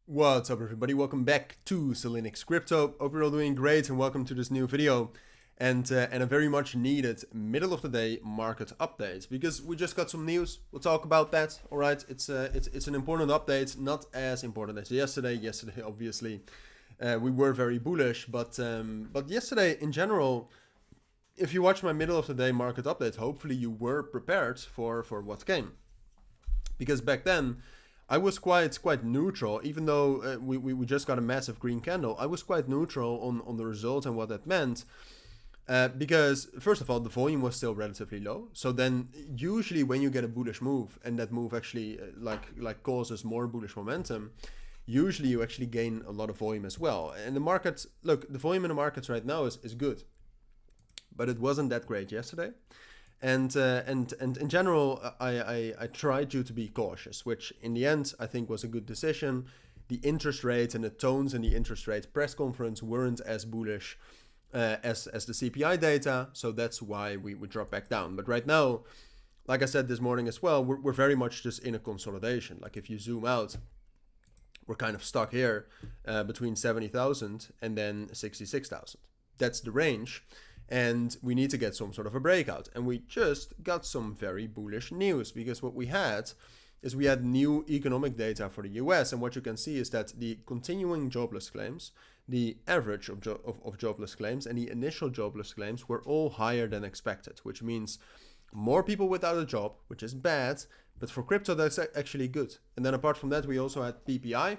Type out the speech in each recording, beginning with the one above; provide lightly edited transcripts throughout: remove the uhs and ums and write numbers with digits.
What's up, everybody? Welcome back to Cilinix Crypto. Hope you're all doing great and welcome to this new video and a very much needed middle of the day market update, because we just got some news. We'll talk about that. All right, it's an important update, not as important as yesterday. Yesterday, obviously, we were very bullish, but yesterday in general, if you watch my middle of the day market update, hopefully you were prepared for what came, because back then I was quite neutral, even though we just got a massive green candle. I was quite neutral on the result and what that meant, because first of all, the volume was still relatively low. So then usually when you get a bullish move and that move actually like causes more bullish momentum, usually you actually gain a lot of volume as well. And the market, look, the volume in the markets right now is good, but it wasn't that great yesterday. And in general, I tried you to be cautious, which in the end I think was a good decision. The interest rate and the tones in the interest rate press conference weren't as bullish as the CPI data, so that's why we dropped back down. But right now, like I said this morning as well, we're very much just in a consolidation. Like if you zoom out, we're kind of stuck here between 70,000 and then 66,000. That's the range. And we need to get some sort of a breakout. And we just got some very bullish news, because what we had is we had new economic data for the US. And what you can see is that the continuing jobless claims, the average of jobless claims, and the initial jobless claims were all higher than expected, which means more people without a job, which is bad. But for crypto, that's actually good. And then apart from that, we also had PPI,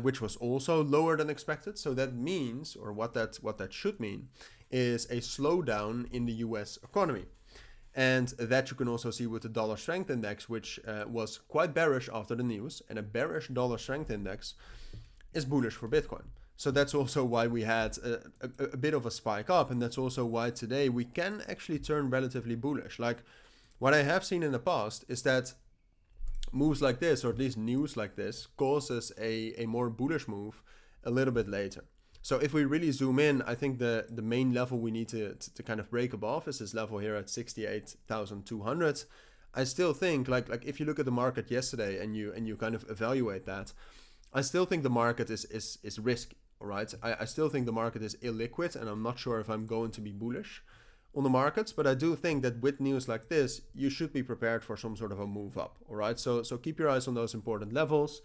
which was also lower than expected. So that means, or what that should mean, is a slowdown in the US economy. And that you can also see with the dollar strength index, which was quite bearish after the news. And a bearish dollar strength index is bullish for Bitcoin. So that's also why we had a bit of a spike up. And that's also why today we can actually turn relatively bullish. Like what I have seen in the past is that moves like this, or at least news like this, causes a more bullish move a little bit later. So if we really zoom in, I think the main level we need to kind of break above is this level here at 68,200. I still think like if you look at the market yesterday and you kind of evaluate that, I still think the market is risky. All right, I still think the market is illiquid, and I'm not sure if I'm going to be bullish on the markets, but I do think that with news like this, you should be prepared for some sort of a move up. All right, so keep your eyes on those important levels,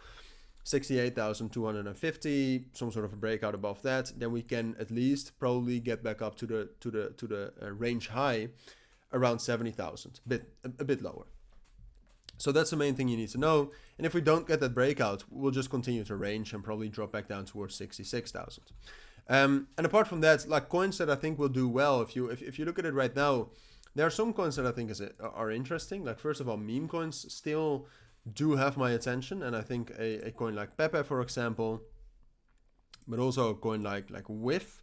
68,250, some sort of a breakout above that, then we can at least probably get back up to the range high around 70,000, a bit lower. So that's the main thing you need to know. And if we don't get that breakout, we'll just continue to range and probably drop back down towards 66,000. And apart from that, like coins that I think will do well, if you look at it right now, there are some coins that I think are interesting. Like first of all, meme coins still do have my attention, and I think a coin like Pepe, for example, but also a coin like WIF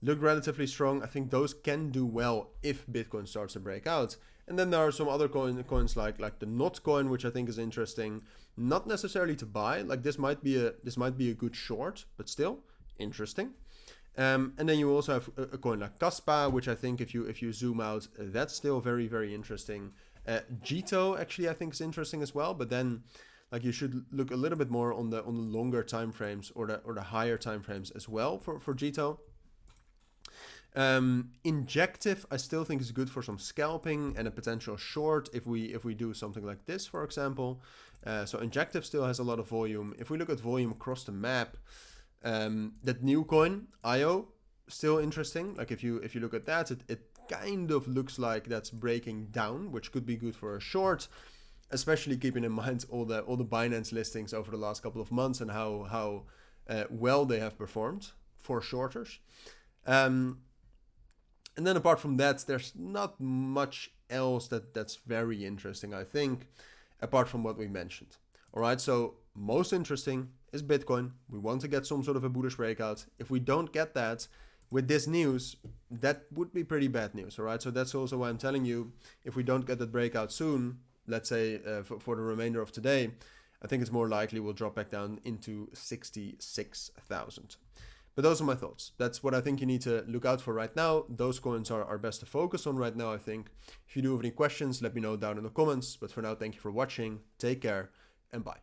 look relatively strong. I think those can do well if Bitcoin starts to break out. And then there are some other coins like the NOT coin, which I think is interesting. Not necessarily to buy. Like this might be a good short, but still interesting. And then you also have a coin like Kaspa, which I think if you zoom out, that's still very, very interesting. Jito actually I think is interesting as well, but then like you should look a little bit more on the longer time frames or the higher time frames as well for Jito. Injective I still think is good for some scalping and a potential short if we do something like this, for example. So Injective still has a lot of volume. If we look at volume across the map, that new coin IO still interesting. Like if you look at that, it kind of looks like that's breaking down, which could be good for a short, especially keeping in mind all the Binance listings over the last couple of months and how well they have performed for shorters. And then apart from that, there's not much else that's very interesting, I think, apart from what we mentioned. All right, so most interesting is Bitcoin. We want to get some sort of a bullish breakout. If we don't get that with this news, that would be pretty bad news. All right, so that's also why I'm telling you, if we don't get that breakout soon, let's say for the remainder of today, I think it's more likely we'll drop back down into 66,000. But those are my thoughts. That's what I think you need to look out for right now. Those coins are best to focus on right now, I think. If you do have any questions, let me know down in the comments. But for now, thank you for watching. Take care and bye.